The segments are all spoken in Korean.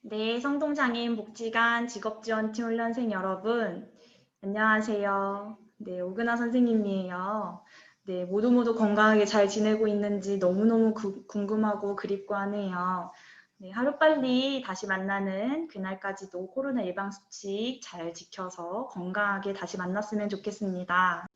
네, 성동장애인 복지관 직업지원팀 훈련생 여러분, 안녕하세요. 네, 오그나 선생님이에요. 네, 모두 건강하게 잘 지내고 있는지 너무너무 궁금하고 그립고 하네요. 네, 하루빨리 다시 만나는 그날까지도 코로나 예방수칙 잘 지켜서 건강하게 다시 만났으면 좋겠습니다.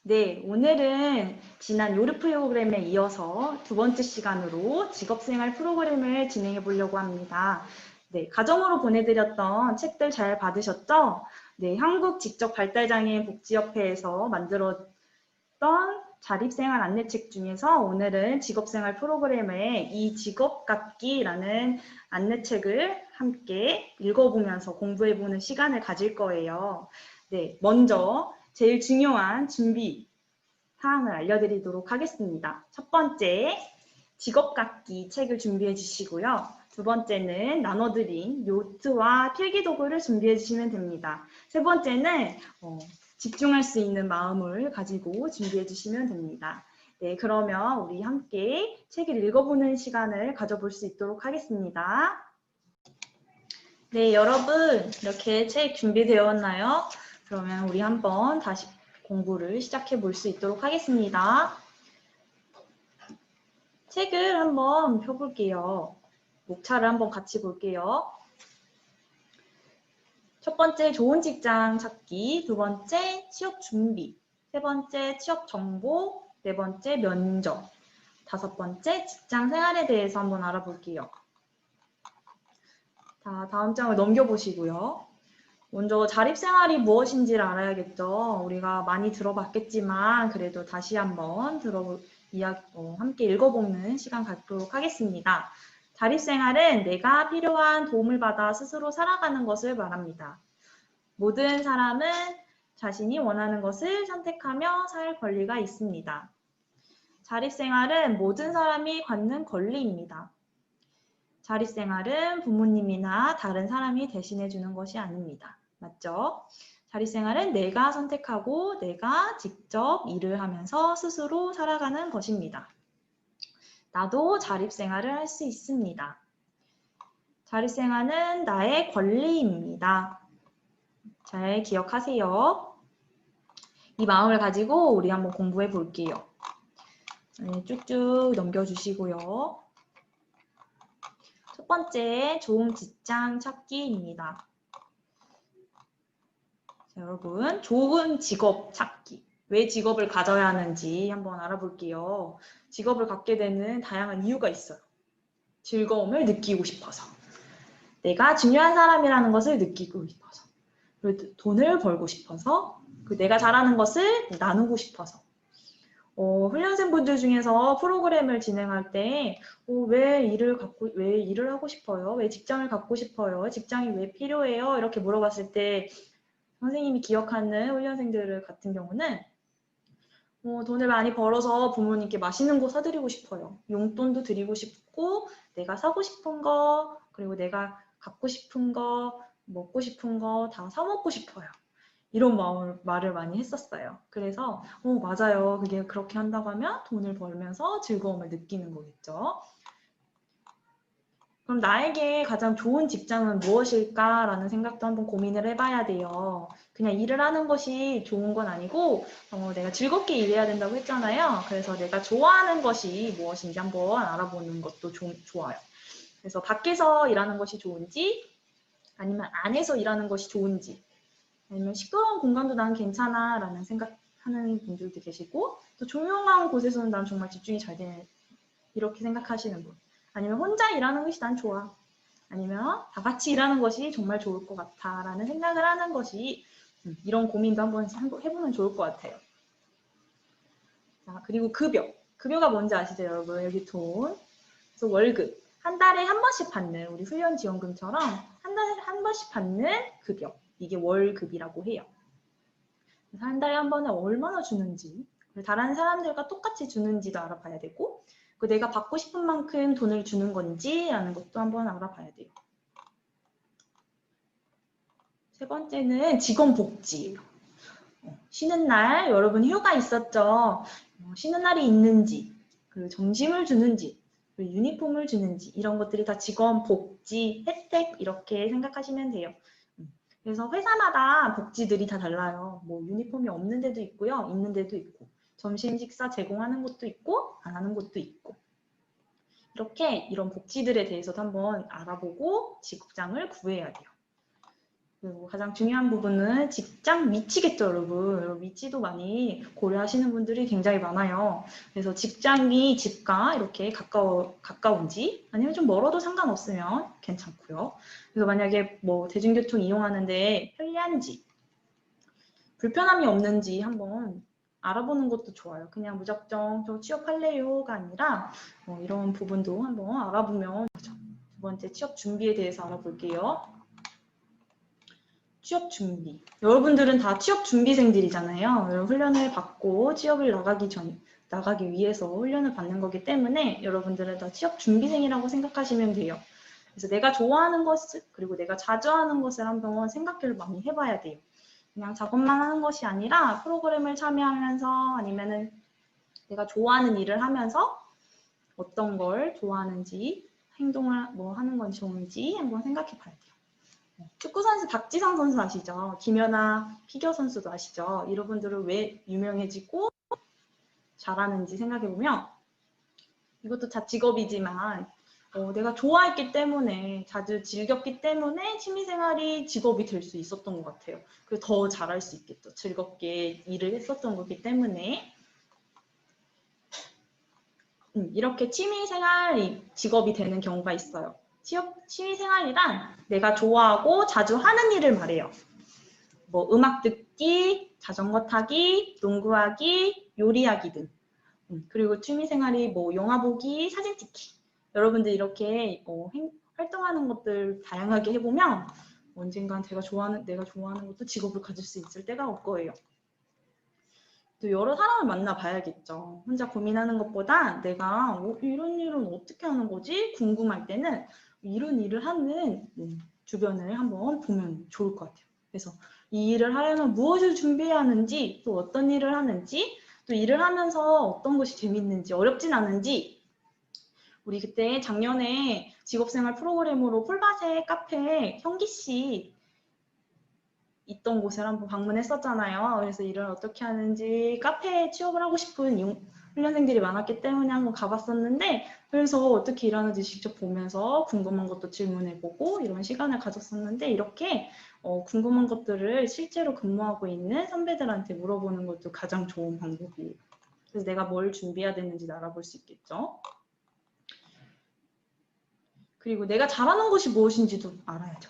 네, 오늘은 지난 요르 프로그램에 이어서 두 번째 시간으로 직업생활 프로그램을 진행해 보려고 합니다. 네, 가정으로 보내드렸던 책들 잘 받으셨죠? 네, 한국 직접발달장애인 복지협회에서 만들었던 자립생활 안내책 중에서 오늘은 직업생활 프로그램의 이 직업갖기라는 안내책을 함께 읽어보면서 공부해보는 시간을 가질 거예요. 네, 먼저 제일 중요한 준비 사항을 알려드리도록 하겠습니다. 첫 번째, 직업갖기 책을 준비해 주시고요. 두 번째는 나눠드린 노트와 필기도구를 준비해 주시면 됩니다. 세 번째는 집중할 수 있는 마음을 가지고 준비해 주시면 됩니다. 네, 그러면 우리 함께 책을 읽어보는 시간을 가져볼 수 있도록 하겠습니다. 네, 여러분 이렇게 책 준비되었나요? 그러면 우리 한번 다시 공부를 시작해 볼 수 있도록 하겠습니다. 책을 한번 펴볼게요. 목차를 한번 같이 볼게요. 첫 번째, 좋은 직장 찾기. 두 번째, 취업 준비. 세 번째, 취업 정보. 네 번째, 면접. 다섯 번째, 직장 생활에 대해서 한번 알아볼게요. 자, 다음 장을 넘겨보시고요. 먼저 자립생활이 무엇인지를 알아야겠죠. 우리가 많이 들어봤겠지만 그래도 다시 한번 함께 읽어보는 시간 갖도록 하겠습니다. 자립생활은 내가 필요한 도움을 받아 스스로 살아가는 것을 말합니다. 모든 사람은 자신이 원하는 것을 선택하며 살 권리가 있습니다. 자립생활은 모든 사람이 갖는 권리입니다. 자립생활은 부모님이나 다른 사람이 대신해 주는 것이 아닙니다. 맞죠? 자립생활은 내가 선택하고 내가 직접 일을 하면서 스스로 살아가는 것입니다. 나도 자립생활을 할 수 있습니다. 자립생활은 나의 권리입니다. 잘 기억하세요. 이 마음을 가지고 우리 한번 공부해 볼게요. 쭉쭉 넘겨주시고요. 첫 번째, 좋은 직장 찾기입니다. 자, 여러분, 좋은 직업 찾기. 왜 직업을 가져야 하는지 한번 알아볼게요. 직업을 갖게 되는 다양한 이유가 있어요. 즐거움을 느끼고 싶어서. 내가 중요한 사람이라는 것을 느끼고 싶어서. 그리고 돈을 벌고 싶어서. 내가 잘하는 것을 나누고 싶어서. 훈련생분들 중에서 프로그램을 진행할 때 왜 일을 하고 싶어요? 왜 직장을 갖고 싶어요? 직장이 왜 필요해요? 이렇게 물어봤을 때 선생님이 기억하는 훈련생들 같은 경우는 돈을 많이 벌어서 부모님께 맛있는 거 사드리고 싶어요. 용돈도 드리고 싶고 내가 사고 싶은 거 그리고 내가 갖고 싶은 거 먹고 싶은 거 다 사 먹고 싶어요. 이런 말을 많이 했었어요. 그래서 맞아요. 그게 그렇게 한다고 하면 돈을 벌면서 즐거움을 느끼는 거겠죠. 그럼 나에게 가장 좋은 직장은 무엇일까라는 생각도 한번 고민을 해봐야 돼요. 그냥 일을 하는 것이 좋은 건 아니고 내가 즐겁게 일해야 된다고 했잖아요. 그래서 내가 좋아하는 것이 무엇인지 한번 알아보는 것도 좋아요. 그래서 밖에서 일하는 것이 좋은지 아니면 안에서 일하는 것이 좋은지 아니면 시끄러운 공간도 난 괜찮아 라는 생각하는 분들도 계시고 또 조용한 곳에서는 난 정말 집중이 잘 되는 이렇게 생각하시는 분 아니면 혼자 일하는 것이 난 좋아 아니면 다 같이 일하는 것이 정말 좋을 것 같아 라는 생각을 하는 것이 이런 고민도 한번 해보면 좋을 것 같아요. 자, 그리고 급여가 뭔지 아시죠 여러분? 여기 돈 그래서 월급 한 달에 한 번씩 받는 우리 훈련지원금처럼 한 달에 한 번씩 받는 급여 이게 월급이라고 해요. 그래서 한 달에 한 번에 얼마나 주는지 다른 사람들과 똑같이 주는지도 알아봐야 되고 내가 받고 싶은 만큼 돈을 주는 건지 라는 것도 한번 알아봐야 돼요. 세 번째는 직원복지예요. 쉬는 날 여러분 휴가 있었죠? 쉬는 날이 있는지 그리고 점심을 주는지 유니폼을 주는지 이런 것들이 다 직원 복지, 혜택 이렇게 생각하시면 돼요. 그래서 회사마다 복지들이 다 달라요. 뭐 유니폼이 없는 데도 있고요. 있는 데도 있고 점심 식사 제공하는 곳도 있고 안 하는 곳도 있고 이렇게 이런 복지들에 대해서도 한번 알아보고 직장을 구해야 돼요. 그리고 가장 중요한 부분은 직장 위치겠죠, 여러분. 여러분 위치도 많이 고려하시는 분들이 굉장히 많아요. 그래서 직장이 집과 이렇게 가까운지 아니면 좀 멀어도 상관없으면 괜찮고요. 그래서 만약에 뭐 대중교통 이용하는데 편리한지 불편함이 없는지 한번 알아보는 것도 좋아요. 그냥 무작정 저 취업할래요가 아니라 이런 부분도 한번 알아보면 두 번째 취업 준비에 대해서 알아볼게요. 취업 준비. 여러분들은 다 취업 준비생들이잖아요. 훈련을 받고 취업을 나가기 위해서 훈련을 받는 거기 때문에 여러분들은 다 취업 준비생이라고 생각하시면 돼요. 그래서 내가 좋아하는 것을 그리고 내가 자주 하는 것을 한번 생각을 많이 해봐야 돼요. 그냥 작업만 하는 것이 아니라 프로그램을 참여하면서 아니면은 내가 좋아하는 일을 하면서 어떤 걸 좋아하는지 행동을 뭐 하는 건 좋은지 한번 생각해 봐야 돼요. 축구선수 박지성 선수 아시죠? 김연아 피겨 선수도 아시죠? 이분들은 왜 유명해지고 잘하는지 생각해보면 이것도 다 직업이지만 내가 좋아했기 때문에 자주 즐겼기 때문에 취미생활이 직업이 될 수 있었던 것 같아요. 그래서 더 잘할 수 있겠죠. 즐겁게 일을 했었던 거기 때문에 이렇게 취미생활이 직업이 되는 경우가 있어요. 취미생활이란 내가 좋아하고 자주 하는 일을 말해요. 뭐 음악 듣기, 자전거 타기, 농구하기, 요리하기 등. 그리고 취미생활이 뭐 영화 보기, 사진 찍기. 여러분들 이렇게 활동하는 것들 다양하게 해보면 언젠간 내가 좋아하는 것도 직업을 가질 수 있을 때가 올 거예요. 또 여러 사람을 만나봐야겠죠. 혼자 고민하는 것보다 내가 이런 일은 어떻게 하는 거지? 궁금할 때는 이런 일을 하는 주변을 한번 보면 좋을 것 같아요. 그래서 이 일을 하려면 무엇을 준비해야 하는지, 또 어떤 일을 하는지, 또 일을 하면서 어떤 것이 재밌는지, 어렵진 않은지. 우리 그때 작년에 직업생활 프로그램으로 폴바세 카페 형기 씨 있던 곳을 한번 방문했었잖아요. 그래서 일을 어떻게 하는지 카페에 취업을 하고 싶은 훈련생들이 많았기 때문에 한번 가봤었는데 그래서 어떻게 일하는지 직접 보면서 궁금한 것도 질문해보고 이런 시간을 가졌었는데 이렇게 궁금한 것들을 실제로 근무하고 있는 선배들한테 물어보는 것도 가장 좋은 방법이에요. 그래서 내가 뭘 준비해야 되는지 알아볼 수 있겠죠. 그리고 내가 잘하는 것이 무엇인지도 알아야죠.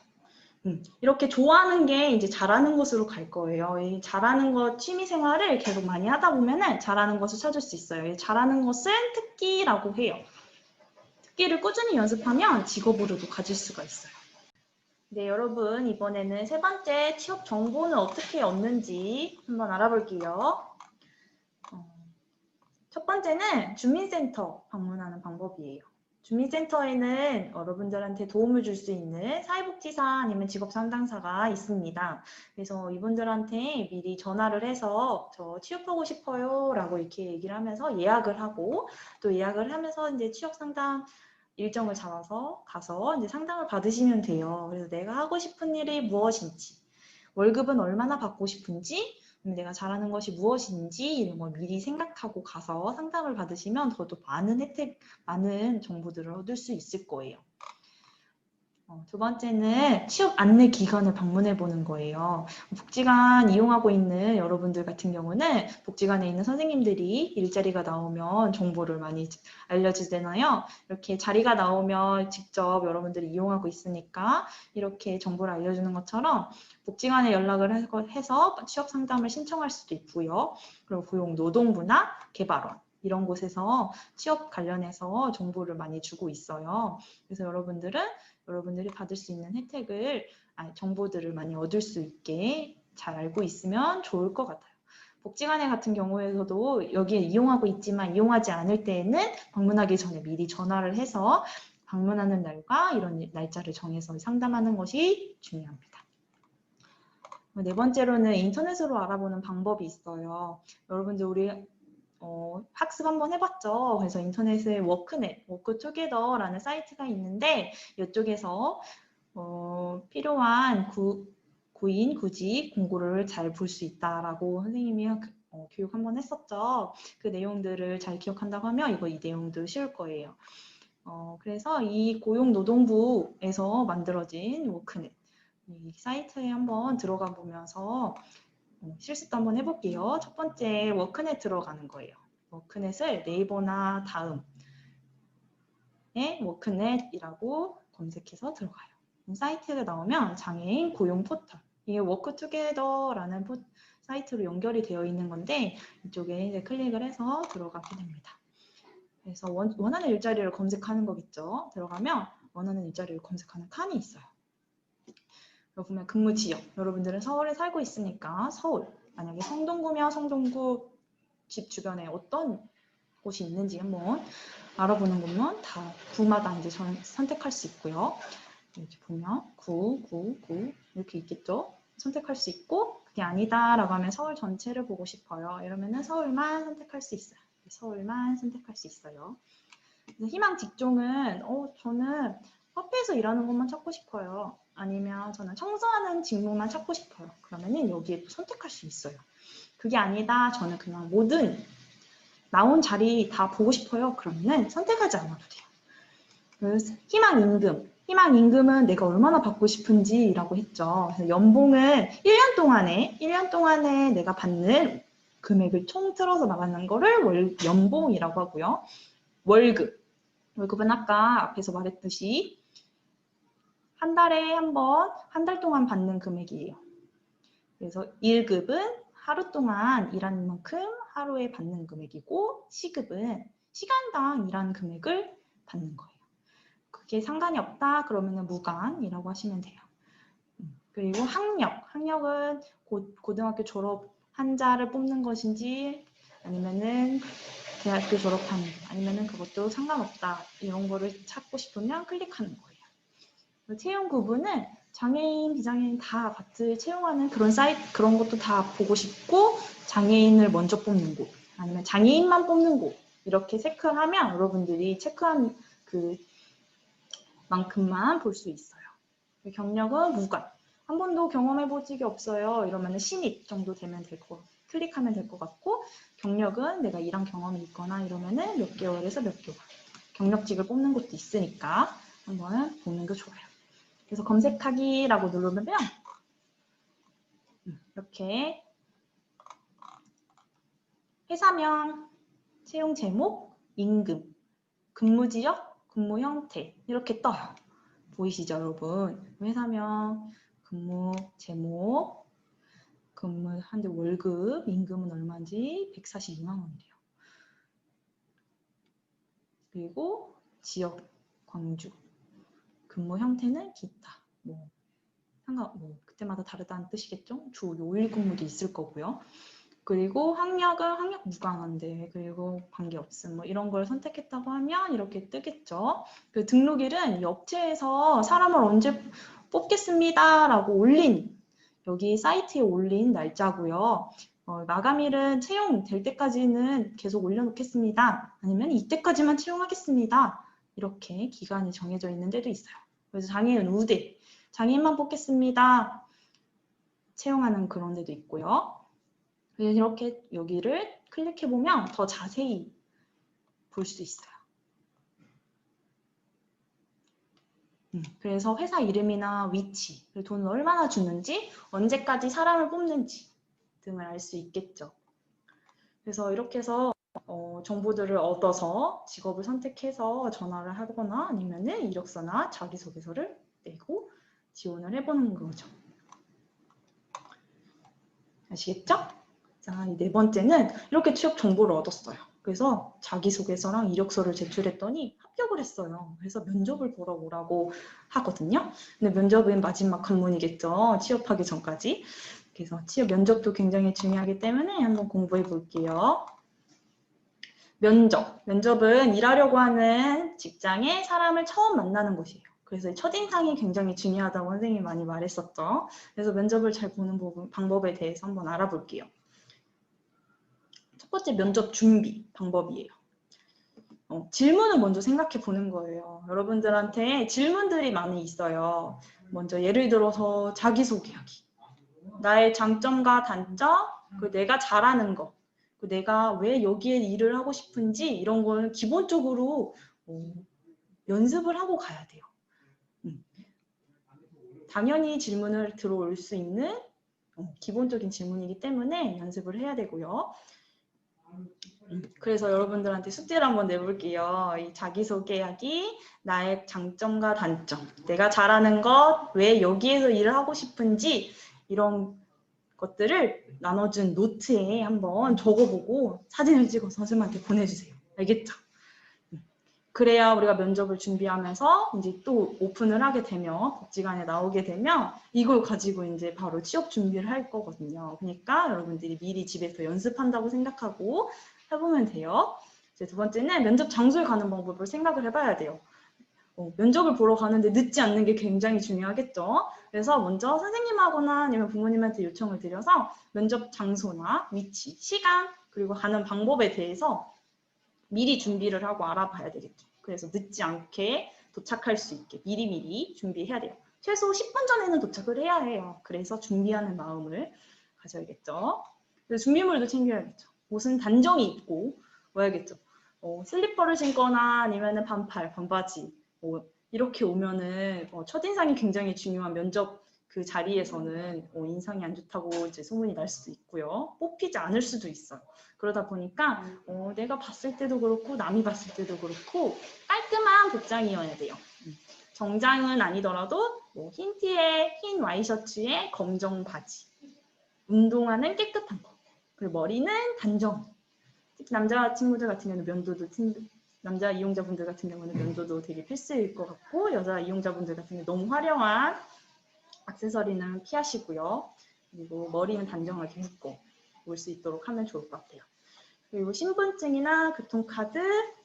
이렇게 좋아하는 게 이제 잘하는 것으로 갈 거예요. 이 잘하는 것, 취미 생활을 계속 많이 하다 보면은 잘하는 것을 찾을 수 있어요. 이 잘하는 것은 특기라고 해요. 특기를 꾸준히 연습하면 직업으로도 가질 수가 있어요. 네, 여러분 이번에는 세 번째 취업 정보는 어떻게 얻는지 한번 알아볼게요. 첫 번째는 주민센터 방문하는 방법이에요. 주민센터에는 여러분들한테 도움을 줄 수 있는 사회복지사 아니면 직업상담사가 있습니다. 그래서 이분들한테 미리 전화를 해서 저 취업하고 싶어요 라고 이렇게 얘기를 하면서 예약을 하고 또 예약을 하면서 이제 취업상담 일정을 잡아서 가서 이제 상담을 받으시면 돼요. 그래서 내가 하고 싶은 일이 무엇인지, 월급은 얼마나 받고 싶은지, 내가 잘하는 것이 무엇인지 이런 걸 미리 생각하고 가서 상담을 받으시면 더더 많은 혜택, 많은 정보들을 얻을 수 있을 거예요. 두 번째는 취업 안내 기관을 방문해 보는 거예요. 복지관 이용하고 있는 여러분들 같은 경우는 복지관에 있는 선생님들이 일자리가 나오면 정보를 많이 알려주잖아요. 이렇게 자리가 나오면 직접 여러분들이 이용하고 있으니까 이렇게 정보를 알려주는 것처럼 복지관에 연락을 해서 취업 상담을 신청할 수도 있고요. 그리고 고용노동부나 개발원 이런 곳에서 취업 관련해서 정보를 많이 주고 있어요. 그래서 여러분들이 받을 수 있는 정보들을 많이 얻을 수 있게 잘 알고 있으면 좋을 것 같아요. 복지관에 같은 경우에서도 여기에 이용하고 있지만 이용하지 않을 때에는 방문하기 전에 미리 전화를 해서 방문하는 날과 이런 날짜를 정해서 상담하는 것이 중요합니다. 네 번째로는 인터넷으로 알아보는 방법이 있어요. 여러분들 우리 학습 한번 해봤죠. 그래서 인터넷에 워크넷, 워크투게더라는 사이트가 있는데 이쪽에서 필요한 구인, 구직 공고를 잘 볼 수 있다라고 선생님이 교육 한번 했었죠. 그 내용들을 잘 기억한다고 하면 이 내용도 쉬울 거예요. 그래서 이 고용노동부에서 만들어진 워크넷 이 사이트에 한번 들어가 보면서 실습도 한번 해볼게요. 첫 번째 워크넷 들어가는 거예요. 워크넷을 네이버나 다음에 워크넷이라고 검색해서 들어가요. 사이트가 나오면 장애인 고용 포털 이게 워크투게더라는 사이트로 연결이 되어 있는 건데 이쪽에 이제 클릭을 해서 들어가게 됩니다. 그래서 원하는 일자리를 검색하는 거겠죠. 들어가면 원하는 일자리를 검색하는 칸이 있어요. 여기 보면 근무 지역, 여러분들은 서울에 살고 있으니까 서울, 만약에 성동구면 성동구 집 주변에 어떤 곳이 있는지 한번 알아보는 거면 다 구마다 이제 선택할 수 있고요. 이렇게 보면 구 이렇게 있겠죠. 선택할 수 있고 그게 아니다라고 하면 서울 전체를 보고 싶어요. 이러면은 서울만 선택할 수 있어요. 서울만 선택할 수 있어요. 그래서 희망 직종은 저는 카페에서 일하는 것만 찾고 싶어요. 아니면 저는 청소하는 직무만 찾고 싶어요. 그러면은 여기에 선택할 수 있어요. 그게 아니다. 저는 그냥 모든 나온 자리 다 보고 싶어요. 그러면은 선택하지 않아도 돼요. 그래서 희망 임금은 내가 얼마나 받고 싶은지라고 했죠. 그래서 연봉은 1년 동안에 내가 받는 금액을 통틀어서 나가는 거를 연봉이라고 하고요. 월급은 아까 앞에서 말했듯이 한 달에 한 번, 한 달 동안 받는 금액이에요. 그래서 1급은 하루 동안 일하는 만큼 하루에 받는 금액이고 시급은 시간당 일하는 금액을 받는 거예요. 그게 상관이 없다 그러면 무관이라고 하시면 돼요. 그리고 학력은 고등학교 졸업한 자를 뽑는 것인지 아니면은 대학교 졸업한 아니면은 그것도 상관없다 이런 거를 찾고 싶으면 클릭하는 거예요. 채용 구분은 장애인, 비장애인 다 같이 채용하는 그런 사이트 그런 것도 다 보고 싶고 장애인을 먼저 뽑는 곳 아니면 장애인만 뽑는 곳 이렇게 체크하면 여러분들이 체크한 그 만큼만 볼 수 있어요. 경력은 무관. 한 번도 경험해 본 적이 없어요. 이러면 신입 정도 되면 될 거. 클릭하면 될 것 같고 경력은 내가 일한 경험이 있거나 이러면은 몇 개월에서 몇 개월. 경력직을 뽑는 것도 있으니까 한번 보는 게 좋아요. 그래서 검색하기라고 누르면 이렇게 회사명, 채용 제목, 임금, 근무 지역, 근무 형태 이렇게 떠요. 보이시죠, 여러분? 회사명, 근무 제목, 근무한데 월급, 임금은 얼마인지 142만 원이래요. 그리고 지역, 광주, 근무 형태는 기타. 그때마다 다르다는 뜻이겠죠? 주 5일 근무도 있을 거고요. 그리고 학력은 학력 무관한데 그리고 관계없음 이런 걸 선택했다고 하면 이렇게 뜨겠죠. 그 등록일은 이 업체에서 사람을 언제 뽑겠습니다 라고 올린 여기 사이트에 올린 날짜고요. 마감일은 채용될 때까지는 계속 올려놓겠습니다. 아니면 이때까지만 채용하겠습니다. 이렇게 기간이 정해져 있는 데도 있어요. 그래서 장애인 우대, 장애인만 뽑겠습니다. 채용하는 그런 데도 있고요. 이렇게 여기를 클릭해보면 더 자세히 볼 수 있어요. 그래서 회사 이름이나 위치, 돈을 얼마나 주는지, 언제까지 사람을 뽑는지 등을 알 수 있겠죠. 그래서 이렇게 해서 정보들을 얻어서 직업을 선택해서 전화를 하거나 아니면은 이력서나 자기소개서를 내고 지원을 해보는 거죠. 아시겠죠? 자, 네 번째는 이렇게 취업 정보를 얻었어요. 그래서 자기소개서랑 이력서를 제출했더니 합격을 했어요. 그래서 면접을 보러 오라고 하거든요. 근데 면접은 마지막 관문이겠죠. 취업하기 전까지. 그래서 취업 면접도 굉장히 중요하기 때문에 한번 공부해 볼게요. 면접은 일하려고 하는 직장에 사람을 처음 만나는 곳이에요. 그래서 첫인상이 굉장히 중요하다고 선생님이 많이 말했었죠. 그래서 면접을 잘 보는 방법에 대해서 한번 알아볼게요. 첫 번째 면접 준비 방법이에요. 질문을 먼저 생각해 보는 거예요. 여러분들한테 질문들이 많이 있어요. 먼저 예를 들어서 자기소개하기. 나의 장점과 단점, 내가 잘하는 거, 내가 왜 여기에 일을 하고 싶은지 이런 거는 기본적으로 연습을 하고 가야 돼요. 당연히 질문을 들어올 수 있는 기본적인 질문이기 때문에 연습을 해야 되고요. 그래서 여러분들한테 숙제를 한번 내볼게요. 이 자기소개하기, 나의 장점과 단점, 내가 잘하는 것, 왜 여기에서 일을 하고 싶은지 이런 것들을 나눠준 노트에 한번 적어보고 사진을 찍어서 선생님한테 보내주세요. 알겠죠? 그래야 우리가 면접을 준비하면서 이제 또 오픈을 하게 되면 복지관에 나오게 되면 이걸 가지고 이제 바로 취업 준비를 할 거거든요. 그러니까 여러분들이 미리 집에서 연습한다고 생각하고 해보면 돼요. 이제 두 번째는 면접 장소에 가는 방법을 생각을 해봐야 돼요. 면접을 보러 가는데 늦지 않는 게 굉장히 중요하겠죠. 그래서 먼저 선생님하거나 아니면 부모님한테 요청을 드려서 면접 장소나 위치, 시간, 그리고 가는 방법에 대해서 미리 준비를 하고 알아봐야 되겠죠. 그래서 늦지 않게 도착할 수 있게 미리미리 준비해야 돼요. 최소 10분 전에는 도착을 해야 해요. 그래서 준비하는 마음을 가져야겠죠. 그래서 준비물도 챙겨야겠죠. 옷은 단정히 입고 와야겠죠. 슬리퍼를 신거나 아니면 반팔, 반바지 이렇게 오면은 첫인상이 굉장히 중요한 면접 그 자리에서는 인상이 안 좋다고 이제 소문이 날 수도 있고요. 뽑히지 않을 수도 있어요. 그러다 보니까 내가 봤을 때도 그렇고 남이 봤을 때도 그렇고 깔끔한 복장이어야 돼요. 정장은 아니더라도 흰 티에 흰 와이셔츠에 검정 바지, 운동화는 깨끗한 거, 그리고 머리는 단정. 특히 남자 친구들 같은 경우는 면도도 남자 이용자분들 같은 경우는 면도도 되게 필수일 것 같고 여자 이용자분들 같은 경우 너무 화려한 액세서리는 피하시고요. 그리고 머리는 단정하게 묶고 올 수 있도록 하면 좋을 것 같아요. 그리고 신분증이나 교통카드,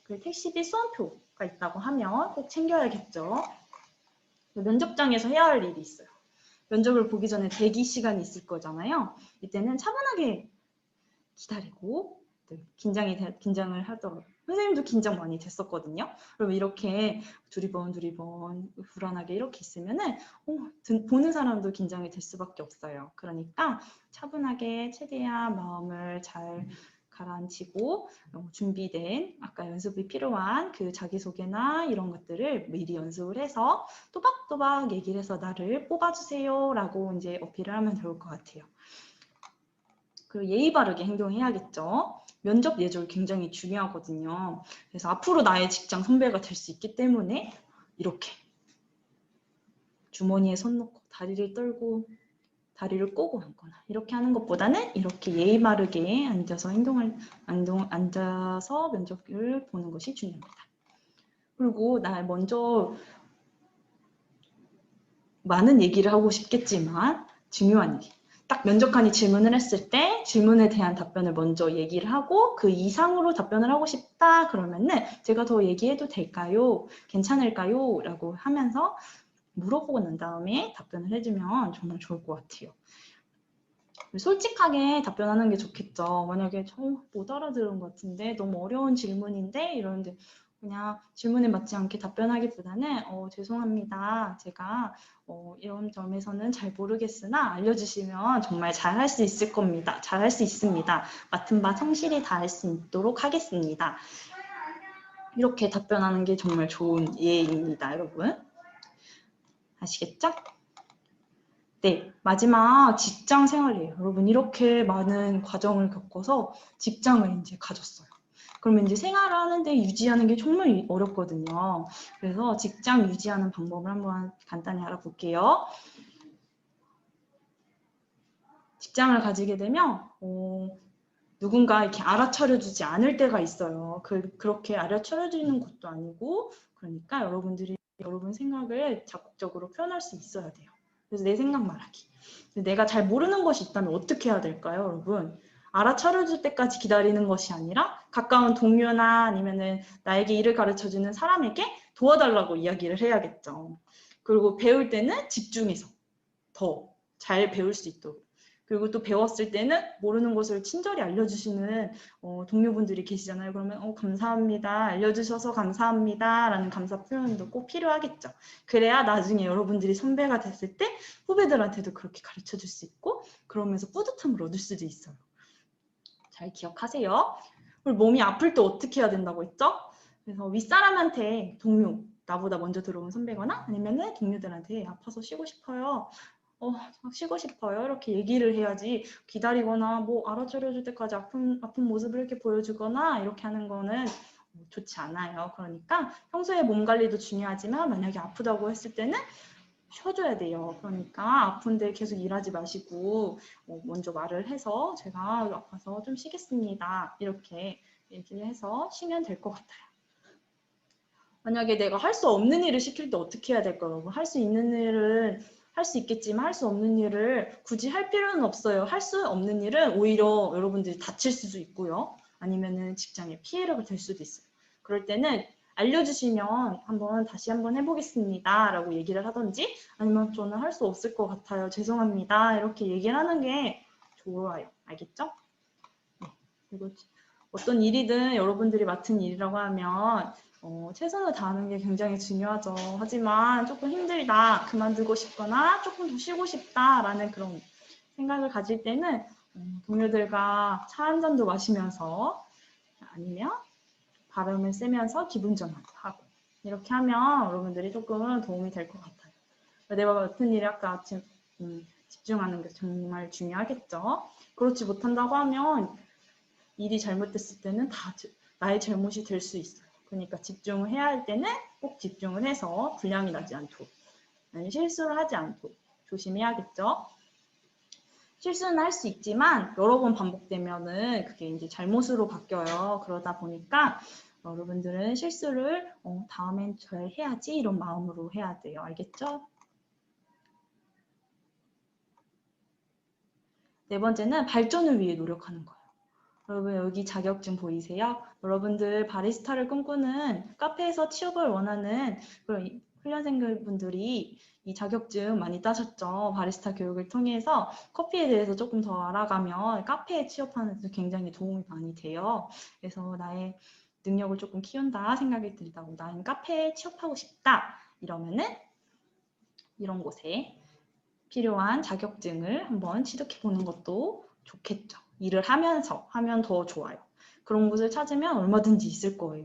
그리고 택시비 수험표가 있다고 하면 꼭 챙겨야겠죠. 면접장에서 해야 할 일이 있어요. 면접을 보기 전에 대기 시간이 있을 거잖아요. 이때는 차분하게 기다리고 긴장을 하더라고요. 선생님도 긴장 많이 됐었거든요. 그럼 이렇게 두리번 불안하게 이렇게 있으면은 보는 사람도 긴장이 될 수밖에 없어요. 그러니까 차분하게 최대한 마음을 잘 가라앉히고 준비된 아까 연습이 필요한 그 자기소개나 이런 것들을 미리 연습을 해서 또박또박 얘기를 해서 나를 뽑아주세요 라고 이제 어필을 하면 좋을 것 같아요. 그리고 예의 바르게 행동해야겠죠. 면접 예절 굉장히 중요하거든요. 그래서 앞으로 나의 직장 선배가 될 수 있기 때문에 이렇게 주머니에 손 넣고 다리를 떨고 다리를 꼬고 앉거나 이렇게 하는 것보다는 이렇게 예의 바르게 앉아서 앉아서 면접을 보는 것이 중요합니다. 그리고 나 먼저 많은 얘기를 하고 싶겠지만 중요한 얘기. 딱 면접관이 질문을 했을 때 질문에 대한 답변을 먼저 얘기를 하고 그 이상으로 답변을 하고 싶다 그러면은 제가 더 얘기해도 될까요? 괜찮을까요? 라고 하면서 물어보고 난 다음에 답변을 해주면 정말 좋을 것 같아요. 솔직하게 답변하는 게 좋겠죠. 만약에 못 알아들은 것 같은데 너무 어려운 질문인데 이러는데 그냥 질문에 맞지 않게 답변하기보다는 죄송합니다. 제가 이런 점에서는 잘 모르겠으나 알려주시면 정말 잘할 수 있을 겁니다. 잘할 수 있습니다. 맡은 바 성실히 다할 수 있도록 하겠습니다. 이렇게 답변하는 게 정말 좋은 예입니다, 여러분. 아시겠죠? 네, 마지막 직장 생활이에요. 여러분 이렇게 많은 과정을 겪어서 직장을 이제 가졌어요. 그러면 이제 생활을 하는데 유지하는 게 정말 어렵거든요. 그래서 직장 유지하는 방법을 한번 간단히 알아볼게요. 직장을 가지게 되면 누군가 이렇게 알아차려주지 않을 때가 있어요. 그렇게 알아차려주는 것도 아니고 그러니까 여러분들이 여러분 생각을 적극적으로 표현할 수 있어야 돼요. 그래서 내 생각 말하기. 내가 잘 모르는 것이 있다면 어떻게 해야 될까요, 여러분? 알아차려줄 때까지 기다리는 것이 아니라 가까운 동료나 아니면은 나에게 일을 가르쳐주는 사람에게 도와달라고 이야기를 해야겠죠. 그리고 배울 때는 집중해서 더 잘 배울 수 있도록. 그리고 또 배웠을 때는 모르는 것을 친절히 알려주시는 동료분들이 계시잖아요. 그러면 감사합니다. 알려주셔서 감사합니다. 라는 감사 표현도 꼭 필요하겠죠. 그래야 나중에 여러분들이 선배가 됐을 때 후배들한테도 그렇게 가르쳐줄 수 있고 그러면서 뿌듯함을 얻을 수도 있어요. 잘 기억하세요. 그리고 몸이 아플 때 어떻게 해야 된다고 했죠? 그래서 윗사람한테 동료, 나보다 먼저 들어온 선배거나 아니면 동료들한테 아파서 쉬고 싶어요. 쉬고 싶어요. 이렇게 얘기를 해야지 기다리거나 뭐 알아차려줄 때까지 아픈 모습을 이렇게 보여주거나 이렇게 하는 거는 좋지 않아요. 그러니까 평소에 몸 관리도 중요하지만 만약에 아프다고 했을 때는 쉬어줘야 돼요. 그러니까 아픈데 계속 일하지 마시고 먼저 말을 해서 제가 아파서 좀 쉬겠습니다. 이렇게 얘기를 해서 쉬면 될 것 같아요. 만약에 내가 할 수 없는 일을 시킬 때 어떻게 해야 될까요? 할 수 있는 일은 할 수 있겠지만 할 수 없는 일을 굳이 할 필요는 없어요. 할 수 없는 일은 오히려 여러분들이 다칠 수도 있고요. 아니면은 직장에 피해를 줄 수도 있어요. 그럴 때는 알려주시면 다시 한번 해보겠습니다 라고 얘기를 하든지 아니면 저는 할 수 없을 것 같아요. 죄송합니다. 이렇게 얘기를 하는 게 좋아요. 알겠죠? 네. 그리고 어떤 일이든 여러분들이 맡은 일이라고 하면 최선을 다하는 게 굉장히 중요하죠. 하지만 조금 힘들다, 그만두고 싶거나 조금 더 쉬고 싶다라는 그런 생각을 가질 때는 동료들과 차 한 잔도 마시면서 아니면 바람을 쐬면서 기분 전환도 하고 이렇게 하면 여러분들이 조금 도움이 될 것 같아요. 내가 맡은 일에 아까 집중하는 게 정말 중요하겠죠. 그렇지 못한다고 하면 일이 잘못됐을 때는 다 나의 잘못이 될 수 있어요. 그러니까 집중을 해야 할 때는 꼭 집중을 해서 분량이 나지 않도록 아니 실수를 하지 않도록 조심해야겠죠. 실수는 할 수 있지만 여러 번 반복되면은 그게 이제 잘못으로 바뀌어요. 그러다 보니까 여러분들은 실수를 다음엔 잘 해야지 이런 마음으로 해야 돼요. 알겠죠? 네 번째는 발전을 위해 노력하는 거예요. 여러분 여기 자격증 보이세요? 여러분들 바리스타를 꿈꾸는 카페에서 취업을 원하는 그런 훈련생분들이 이 자격증 많이 따셨죠. 바리스타 교육을 통해서 커피에 대해서 조금 더 알아가면 카페에 취업하는 데 굉장히 도움이 많이 돼요. 그래서 나의 능력을 조금 키운다 생각이 든다고 나는 카페에 취업하고 싶다 이러면은 이런 곳에 필요한 자격증을 한번 취득해 보는 것도 좋겠죠. 일을 하면서 하면 더 좋아요. 그런 곳을 찾으면 얼마든지 있을 거예요.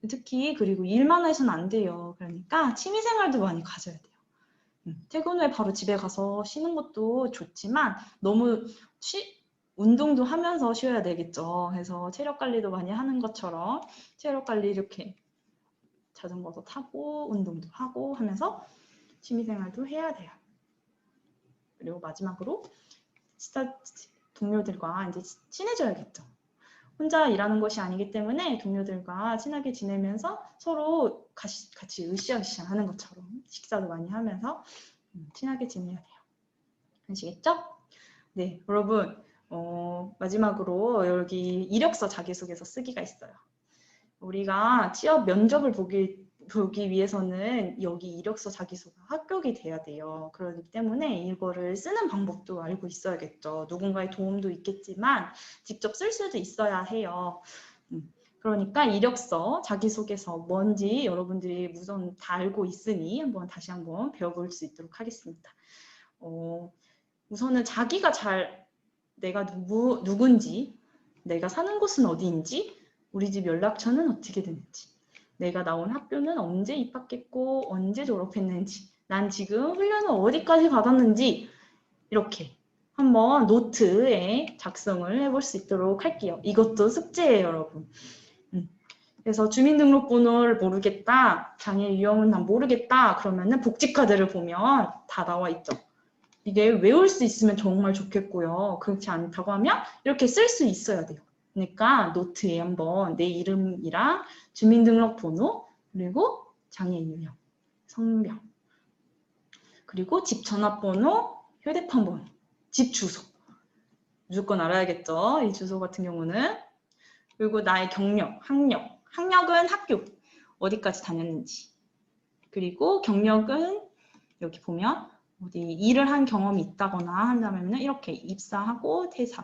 특히 그리고 일만 해서는 안 돼요. 그러니까 취미생활도 많이 가져야 돼요. 퇴근 후에 바로 집에 가서 쉬는 것도 좋지만 너무 운동도 하면서 쉬어야 되겠죠. 그래서 체력 관리도 많이 하는 것처럼 체력 관리 이렇게 자전거도 타고 운동도 하고 하면서 취미생활도 해야 돼요. 그리고 마지막으로 진짜 동료들과 이제 친해져야겠죠. 혼자 일하는 것이 아니기 때문에 동료들과 친하게 지내면서 서로 같이 으쌰으쌰 하는 것처럼 식사도 많이 하면서 친하게 지내야 돼요. 아시겠죠? 네, 여러분 마지막으로 여기 이력서 자기소개서 쓰기가 있어요. 우리가 취업 면접을 보기 위해서는 여기 이력서 자기소개가 합격이 돼야 돼요. 그렇기 때문에 이거를 쓰는 방법도 알고 있어야겠죠. 누군가의 도움도 있겠지만 직접 쓸 수도 있어야 해요. 그러니까 이력서, 자기소개서 뭔지 여러분들이 우선 다 알고 있으니 다시 한번 배워볼 수 있도록 하겠습니다. 우선은 자기가 내가 누군지, 내가 사는 곳은 어디인지, 우리 집 연락처는 어떻게 되는지, 내가 나온 학교는 언제 입학했고 언제 졸업했는지, 난 지금 훈련을 어디까지 받았는지 이렇게 한번 노트에 작성을 해볼 수 있도록 할게요. 이것도 숙제예요, 여러분. 그래서 주민등록번호를 모르겠다, 장애 유형은 난 모르겠다 그러면은 복지카드를 보면 다 나와 있죠. 이게 외울 수 있으면 정말 좋겠고요. 그렇지 않다고 하면 이렇게 쓸 수 있어야 돼요. 그러니까 노트에 한번 내 이름이랑 주민등록번호 그리고 장애 유형, 성명 그리고 집 전화번호, 휴대폰 번호, 집 주소 무조건 알아야겠죠. 이 주소 같은 경우는 그리고 나의 경력, 학력은 학교 어디까지 다녔는지 그리고 경력은 여기 보면 어디 일을 한 경험이 있다거나 한다면 이렇게 입사하고 퇴사,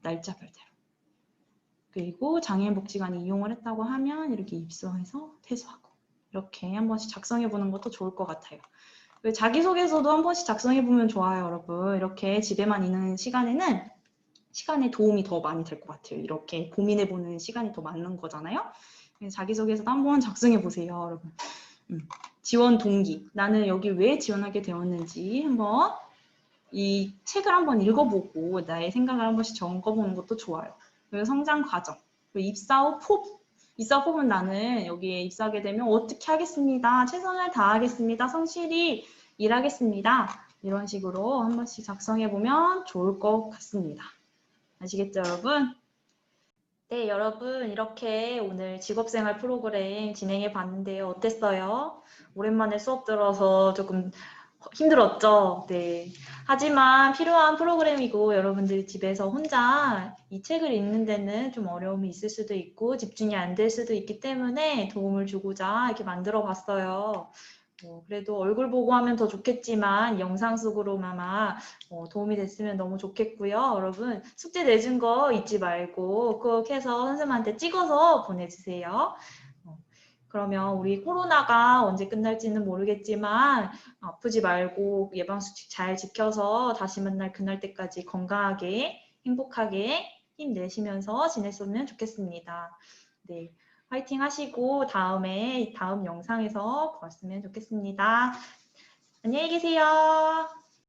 날짜별대로. 그리고 장애인복지관이 이용을 했다고 하면 이렇게 입사해서 퇴소하고 이렇게 한 번씩 작성해 보는 것도 좋을 것 같아요. 자기소개서도 한 번씩 작성해 보면 좋아요, 여러분. 이렇게 집에만 있는 시간에 도움이 더 많이 될 것 같아요. 이렇게 고민해 보는 시간이 더 많은 거잖아요. 자기소개서도 한번 작성해 보세요, 여러분. 지원 동기, 나는 여기 왜 지원하게 되었는지 한번 이 책을 한번 읽어보고 나의 생각을 한 번씩 적어보는 것도 좋아요. 그리고 성장 과정, 그리고 입사 후 포부. 입사 후는 나는 여기에 입사하게 되면 어떻게 하겠습니다. 최선을 다하겠습니다. 성실히 일하겠습니다. 이런 식으로 한 번씩 작성해보면 좋을 것 같습니다. 아시겠죠, 여러분? 네, 여러분 이렇게 오늘 직업생활 프로그램 진행해 봤는데요. 어땠어요? 오랜만에 수업 들어서 조금 힘들었죠? 네. 하지만 필요한 프로그램이고 여러분들이 집에서 혼자 이 책을 읽는 데는 좀 어려움이 있을 수도 있고 집중이 안 될 수도 있기 때문에 도움을 주고자 이렇게 만들어 봤어요. 그래도 얼굴 보고 하면 더 좋겠지만 영상 속으로나마 도움이 됐으면 너무 좋겠고요. 여러분 숙제 내준 거 잊지 말고 꼭 해서 선생님한테 찍어서 보내주세요. 그러면 우리 코로나가 언제 끝날지는 모르겠지만 아프지 말고 예방수칙 잘 지켜서 다시 만날 그날 때까지 건강하게 행복하게 힘내시면서 지냈으면 좋겠습니다. 네, 화이팅 하시고 다음 영상에서 보았으면 좋겠습니다. 안녕히 계세요.